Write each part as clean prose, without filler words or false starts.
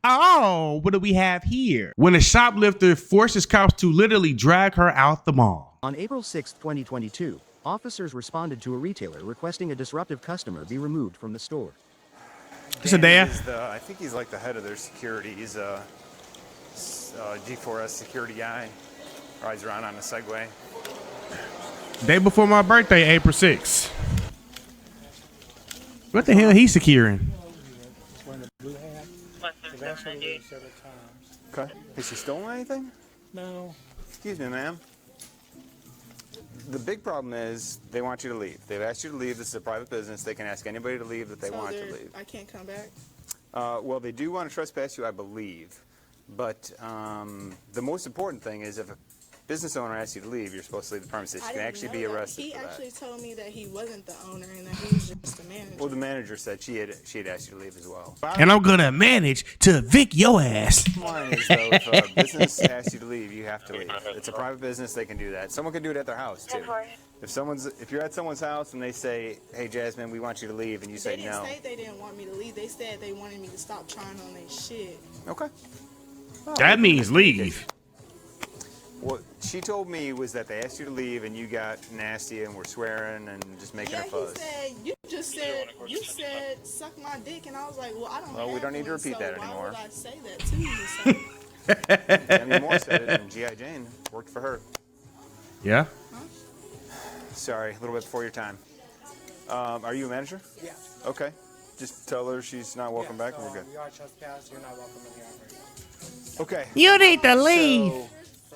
Oh, what do we have here? When a shoplifter forces cops to literally drag her out the mall. On April 6, 2022, officers responded to a retailer requesting a disruptive customer be removed from the store. It's a dad. I think he's like the head of their security. He's a G4S security guy. Rides around on a Segway. Day before my birthday, April 6th. What the hell he securing? Okay. Has she stolen anything? No. Excuse me, ma'am. The big problem is they want you to leave. They've asked you to leave. This is a private business. They can ask anybody to leave that they want to leave. I can't come back? Well, they do want to trespass you, I believe. But the most important thing is if a business owner asks you to leave, you're supposed to leave the premises. You can actually be arrested for that. He actually told me that he wasn't the owner and that he was just the manager. Well, the manager said she had asked you to leave as well. And I'm gonna manage to evict your ass. Mine is, though, if a business asks you to leave, you have to leave. It's a private business. They can do that. Someone can do it at their house, too. If you're at someone's house and they say, hey, Jasmine, we want you to leave, and you say no. They didn't say they didn't want me to leave. They said they wanted me to stop trying on their shit. Okay. Well, That means leave. What she told me was that they asked you to leave and you got nasty and were swearing and just making a fuss. You said suck my dick, and I was like, well, I don't know. Well, we don't need to repeat that anymore. Why would I say that to you? So? Demi Moore said it, and G.I. Jane worked for her. Yeah? Huh? Sorry, a little bit before your time. Are you a manager? Yeah. Okay. Just tell her she's not welcome back, and we're good. You are trespassed. You're not welcome in the office. Okay. You need to leave. So,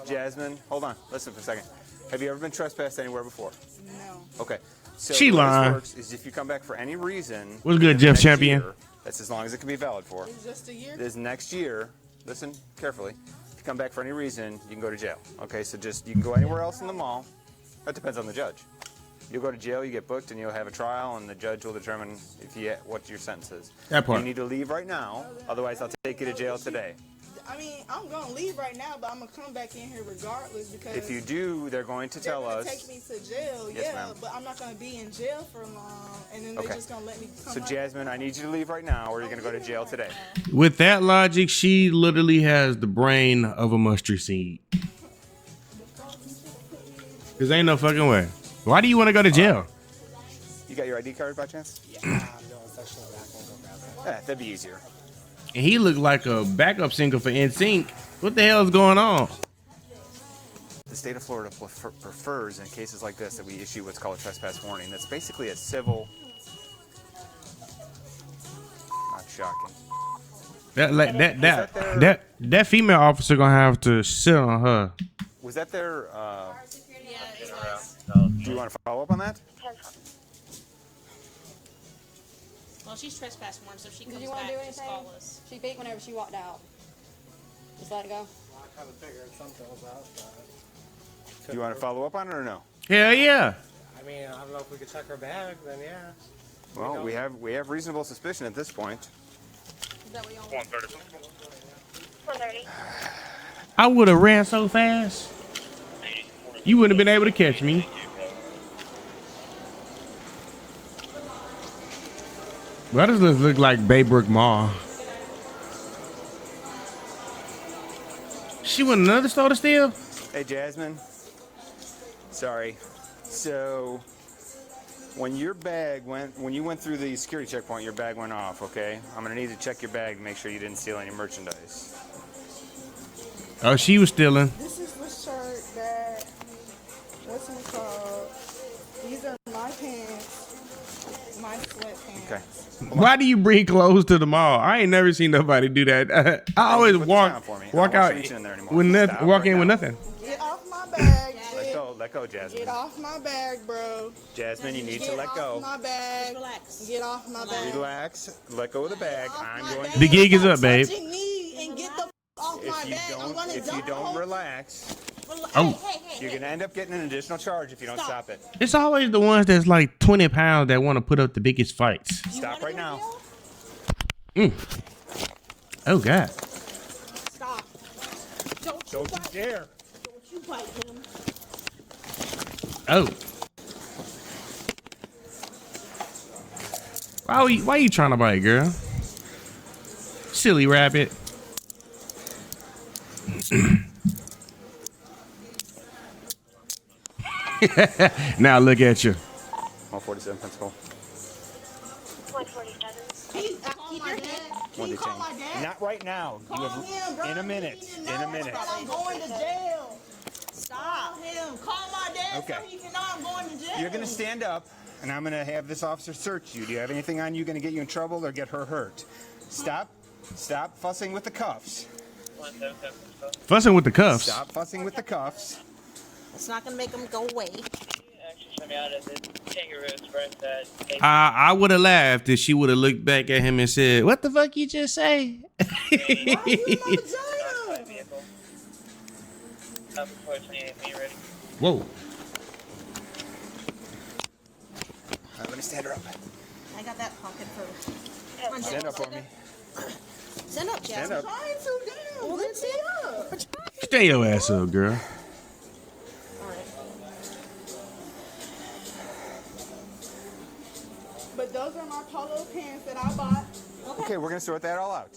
Jasmine, hold on. Listen for a second. Have you ever been trespassed anywhere before? No. Okay. So She the way lying. this works is if you come back for any reason. What's good, in the Jeff next Champion? year, that's as long as it can be valid for. It's just a year? This next year, listen carefully. If you come back for any reason, you can go to jail. Okay, so you can go anywhere else in the mall. That depends on the judge. You'll go to jail, you get booked, and you'll have a trial, and the judge will determine what your sentence is. That part. You need to leave right now, otherwise I'll take you to jail today. I mean, I'm going to leave right now, but I'm going to come back in here regardless because... If you do, they're going to tell us... take me to jail, yes, yeah, ma'am. but I'm not going to be in jail for long, and then they're just going to let me come So, out. Jasmine, I need you to leave right now, or you're going to go to jail today. With that logic, she literally has the brain of a mustard seed. Cause ain't no fucking way. Why do you want to go to jail? You got your ID card by chance? Yeah. No, it's actually not back. We'll go grab that. Yeah, that'd be easier. And he looked like a backup singer for NSYNC. What the hell is going on? The state of Florida prefers, in cases like this, that we issue what's called a trespass warning. That's basically a civil... Not shocking. That female officer gonna have to sit on her. Was that their... Yeah, it was. do you want to follow up on that? Well, she's trespassed once, so she comes Did you want to back, do just anything? call us. She beat whenever she walked out. Just let it go. Well, I kind of figured something was out, but... Do you want to follow up on it or no? Hell yeah. I mean, I don't know if we could check her bag, then yeah. Well, we have reasonable suspicion at this point. Is that what you want? 130. I would have ran so fast. You wouldn't have been able to catch me. Why does this look like Baybrook Mall? She went another store to steal? Hey, Jasmine. Sorry. So, when you went through the security checkpoint, your bag went off, okay? I'm going to need to check your bag to make sure you didn't steal any merchandise. Oh, she was stealing. This is the shirt that, what's it called? These are my pants, my sweatpants. Okay. Why do you bring clothes to the mall? I ain't never seen nobody do that. I always walk out with nothing. Get off my bag. Let go, Jasmine. Get off my bag, bro. Jasmine, you need to let Get go. off my bag. Relax. Get off my bag. Relax. Let go of the bag. I'm going to... The gig is up, babe. Touching me and get the off my bag. I'm gonna If you don't relax, Oh. you're going to end up getting an additional charge if you don't stop it. It's always the ones that's like 20 pounds that want to put up the biggest fights. Stop right now. Oh, God. Stop. Don't you dare. Don't you bite him. Oh. Why you trying to bite, girl? Silly rabbit. Now look at you. 147 principal. 147. Keep your head. Can you call my dad? Not right now. You Call have, him, bro. in a minute. He need to In a know minute. that I'm going to jail. Stop him. Call my dad Okay. so he can know I'm going to jail. You're going to stand up, and I'm going to have this officer search you. Do you have anything on you going to get you in trouble or get her hurt? Stop. Stop fussing with the cuffs. Fussing with the cuffs. Stop fussing with the cuffs. It's not gonna make them go away. I would have laughed if she would have looked back at him and said, "What the fuck you just say?" Whoa. All right, let me stand her up. I got that pocket first. Stand up for me. Stand up, Jeff. Stand up. Trying to down. Well, then stand up. Stay your ass up, girl. All right. But those are my polo pants that I bought. Okay, we're going to sort that all out.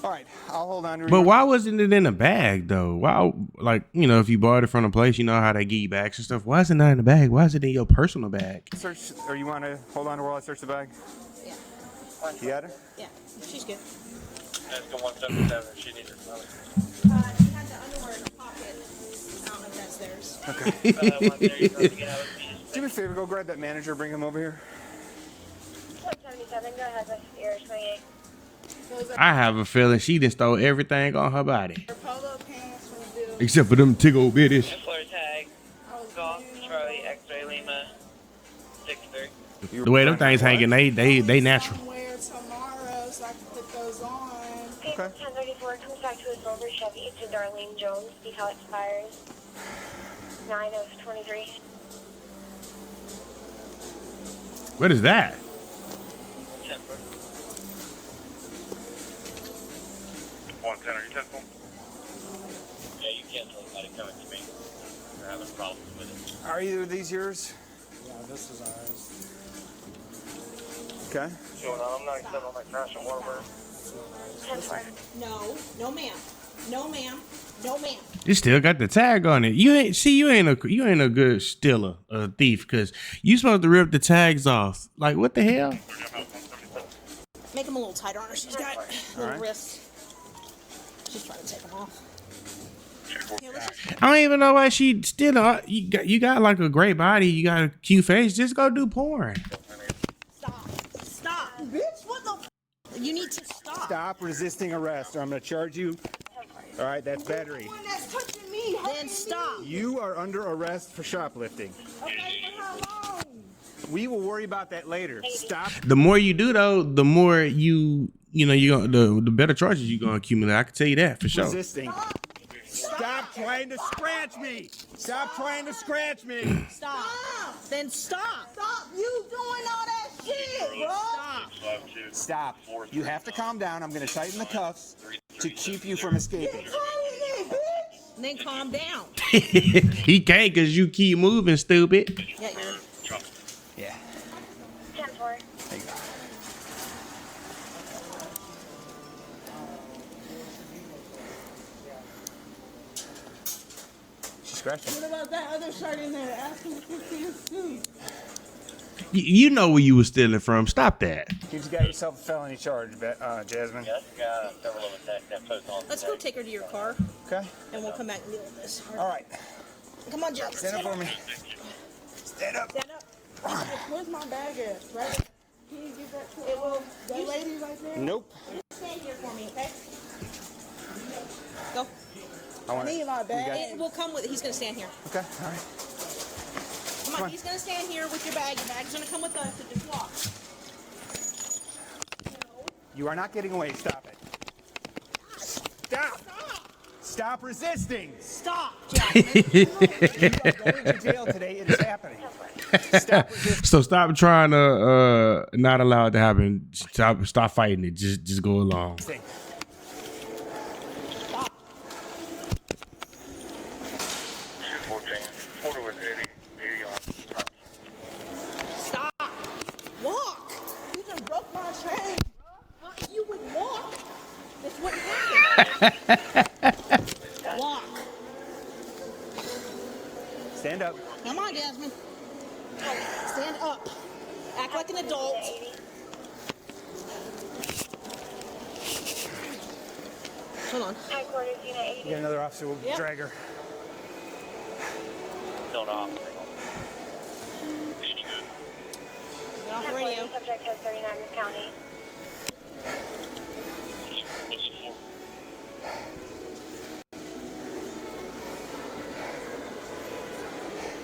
All right, I'll hold on to her. But why wasn't it in a bag though? Why, like, you know, if you bought it from a place, you know how they give you bags and stuff. Why is it not in the bag? Why is it in your personal bag? Search, or you want to hold on to her while I search the bag? Yeah. You got her? Yeah. She's good. That's the 177. She needs her phone. She had the underwear in her pocket. I don't know if that's theirs. Do me a favor, go grab that manager, bring him over here. 177. Go ahead with your 28. I have a feeling she just stole everything on her body, Her polo pants from Bill. except for them tickle bitties. Fleur tag. Golf, Charlie, X-ray, Lima, 6-3. The way them things hanging, they natural. Somewhere tomorrow so I can put those on. Okay. 1034 comes back to a silver Chevy to Darlene Jones. Decal expires 9 of 23. What is that? 10-4. 110, are you 10-4? Yeah, you can't let it come to me. You're having problems with it. Are either of these yours? Yeah, this is ours. Okay. Going on, I'm 97 on that crash and Warburg. 10-4. No. No, ma'am. No, ma'am. No, ma'am. You still got the tag on it. You ain't a good stealer, a thief, because you supposed to rip the tags off. Like, what the hell? Make them a little tighter on her. She's got little right. wrists. She's trying to take them off. Yeah, let's just- I don't even know why she still. You got like a great body. You got a cute face. Just go do porn. Stop. Stop. Bitch, what the? You need to stop. Stop resisting arrest, or I'm going to charge you. All right, that's battery. One that's touching me. Then stop. You are under arrest for shoplifting. Okay, for how long? We will worry about that later. Stop. The more you do though, the more you the better charges you gonna accumulate. I can tell you that for sure. Resisting. Stop trying to scratch me. Stop trying to scratch me. Stop. Then stop. Stop you doing all that shit, bro. Stop. You have to calm down. I'm going to tighten the cuffs to keep you from escaping. Then calm down. He can't because you keep moving, stupid. Yeah, you're. Yeah. 10-4. There you go. She scratched me. What about that other shirt in there? Ask him if it's too. You know where you was stealing from. Stop that. You just got yourself a felony charge, Jasmine. Yeah, that's got several of them that post on. Let's go take her to your car, Okay. and we'll come back and deal with this. All right. Come on, Jeff. Stand up for me. Stand up. Stand up. Where's my bag at? Right? Can you give that to that lady right there? Nope. Stand here for me, okay? Go. I want need my bag. It will come with. He's gonna stand here. Okay. All right. Come on. He's gonna stand here with your bag. Your bag's gonna come with us. So just walk. You are not getting away. Stop it. Stop. Stop resisting. Stop, Jeff. You are going to jail today. It is happening. Stop resisting. So stop trying to not allow it to happen. Stop fighting it. Just go along. Stop. Walk. You just broke my chain. Well, if you would walk, this wouldn't happen. Walk. Stand up. Come on, Jasmine. Stand up. Act like an adult. Hold on. Headquarters, Unit 80. Get another officer. We'll Yep. drag her. Don't off. Get off the radio. Subject has 39 in the county.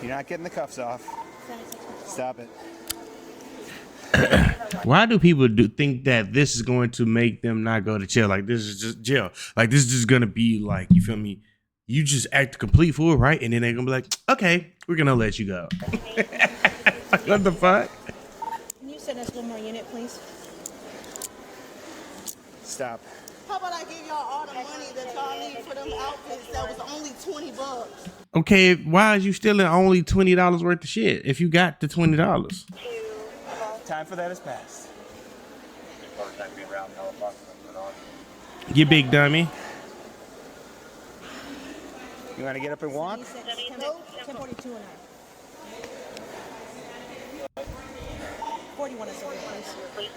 You're not getting the cuffs off. Stop it. Why do people think that this is going to make them not go to jail? Like this is just jail. Like this is just gonna be like, you feel me? You just act a complete fool, right? And then they're gonna be like, okay, we're gonna let you go. What the fuck? Can you send us one more unit, please? Stop. How about I give y'all all the money that y'all need for them outfits that was only $20? Okay, why is you stealing only $20 worth of shit if you got the $20? Time for that has passed. You big dummy. You want to get up and walk? 1042 an hour. 41 is over, please.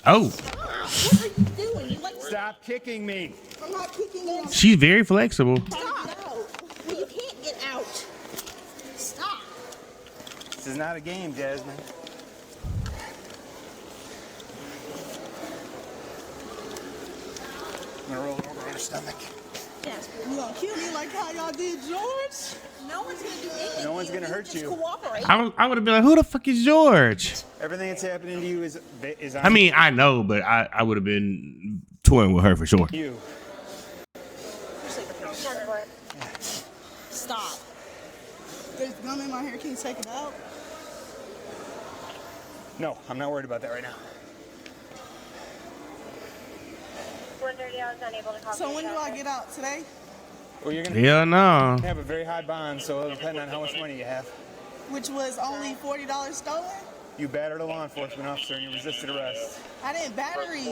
Oh, What are you doing? You like Stop kicking me. I'm not kicking you. she's very flexible. stop. Well, you can't get out. Stop. This is not a game, Jasmine. I'm gonna roll over on her stomach. Yes. You gonna kill me like how y'all did George? No one's gonna do anything. No one's gonna hurt Just you. cooperate. I would have been like, who the fuck is George? Everything that's happening to you is on I mean, I know, but I would have been toying with her for sure. you. Stop. There's gum in my hair. Can you take it out? No, I'm not worried about that right now. 130, I was unable to call. So when do I get out? Today? Well, you're gonna Hell no. have a very high bond, so it'll depend on how much money you have. Which was only $40 stolen? You battered a law enforcement officer and you resisted arrest. I didn't battery.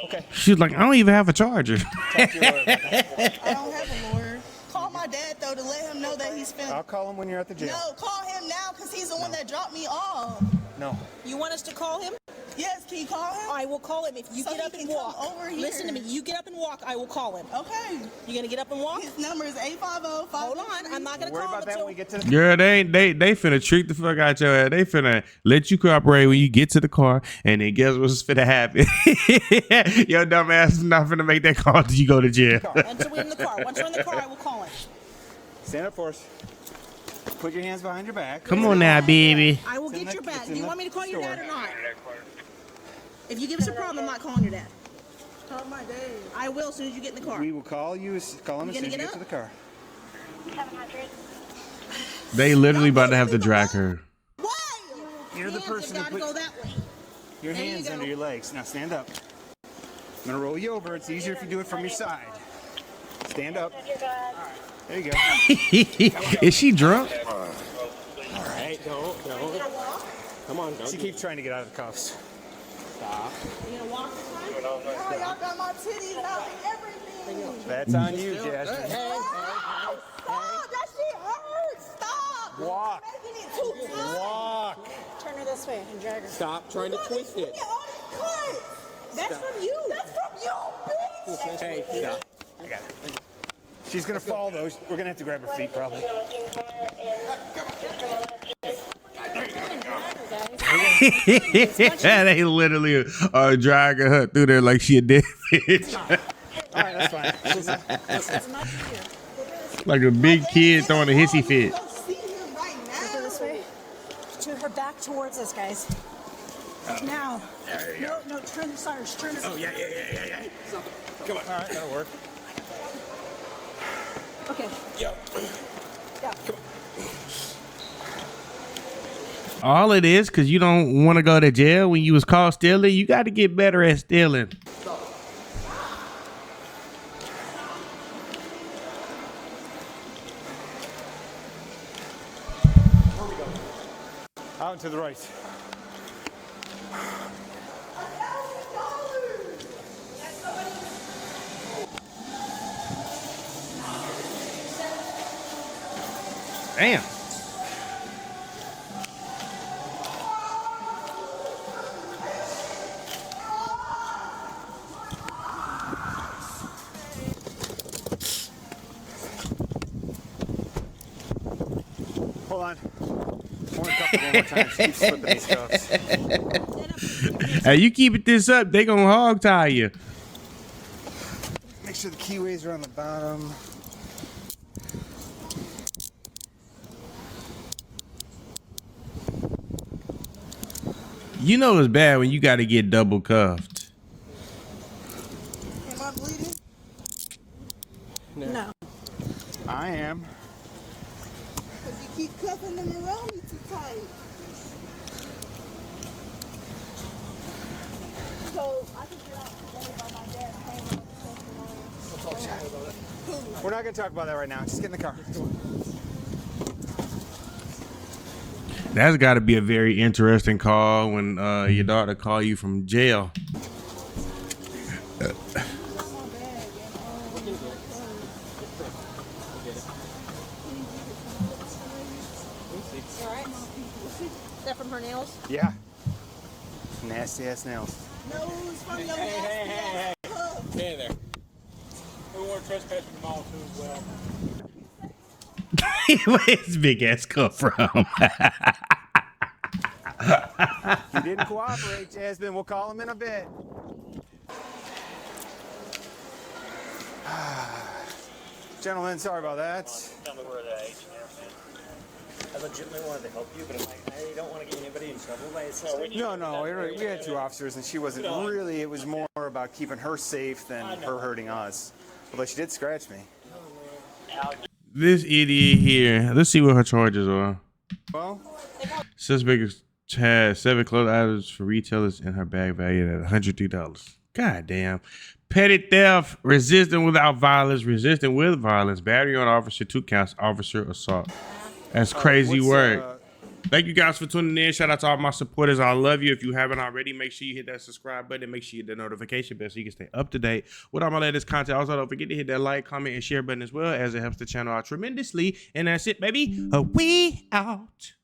Okay. She was like, I don't even have a charger. Talk to your lawyer about that. I don't have a lawyer. Call my dad though to let him know that he's I'll finna. call him when you're at the jail. No, call him now because he's the one that dropped me off. No. You want us to call him? Yes, can you call him? I will call him if you So get he up and can come walk. over here. Listen to me. You get up and walk. I will call him. Okay. You gonna get up and walk? His number is 850-563. Hold on. I'm not gonna Worry call him about that until. when we get to the... Girl, they finna treat the fuck out your ass. They finna let you cooperate when you get to the car, and then guess what's finna happen? Your dumb ass is not finna make that call until you go to jail. Until we're in the car. Once we're in the car, I will call him. Stand up for us. Put your hands behind your back. Come on now, baby. I will It's in get the- your back. it's Do in you the want me to call your store. dad or not? If you give us a problem, I'm not calling your dad. Call my dad. I will as soon as you get in the car. We will call you. Call him You as soon as you gonna get get to the car. 700. They literally about to have to drag her. Why? You're the Hands person have who got to put go that way. your There you hands go. under your legs. Now stand up. I'm gonna roll you over. It's easier if you do it from your side. Stand up. Your dad. There you go. Is she drunk? All right. Don't. Come on. She keeps trying to get out of the cuffs. Stop. You gonna walk this time? Oh, y'all got my titties out and everything. That's on you, Jasmine. Stop! That shit hurts! Stop! Walk. You're making it too tight. Walk. Turn her this way and drag her. Stop trying to twist it. Look at all these cuts. That's from you. That's from you, bitch! Hey, stop. I got it. She's gonna fall though. We're gonna have to grab her feet probably. They literally are dragging her through there like she a dead bitch. All right, that's fine. Like a big kid throwing a hissy fit. Go see him right now. This way. To her back towards us, guys. Now. No, turn the Cyrus. Turn it. Oh yeah. Come on. All right, that'll work. Okay. Yo. Yeah. All it is, because you don't want to go to jail when you was caught stealing, you got to get better at stealing. Out and to the right. Damn. Hold on. One more time. She keeps slipping these cuffs. Hey, you keep this up, they gonna hog tie you. Make sure the keyways are on the bottom. You know it's bad when you gotta get double cuffed. Am I bleeding? No. I am. Because you keep cuffing them around me too tight. So I can get out today by my dad's hanging up the We're not going to talk about that right now. Just get in the car. That's got to be a very interesting call when your daughter call you from jail. Is that from her nails? Yeah. Nasty ass nails. No, it's from your hey. Hey there. We want to trespass from the mall too as well. Where's big ass come from? You didn't cooperate, Jasmine. We'll call him in a bit. Gentlemen, sorry about that. Tell me where the H&M is. I legitimately wanted to help you, but I'm like, I don't want to get anybody in trouble by assisting. No, we had two officers, and she wasn't really, it was more about keeping her safe than her hurting us. Although she did scratch me. This idiot here. Let's see what her charges are. Well, Suspect has 7 clothing items for retailers in her bag valued at $103. God damn. Petty theft, resisting without violence, resisting with violence, battery on officer, 2 counts, officer assault. That's crazy work. Thank you guys for tuning in. Shout out to all my supporters. I love you. If you haven't already, make sure you hit that subscribe button. Make sure you hit the notification bell so you can stay up to date with all my latest content. Also, don't forget to hit that like, comment, and share button as well, as it helps the channel out tremendously. And that's it, baby. We out.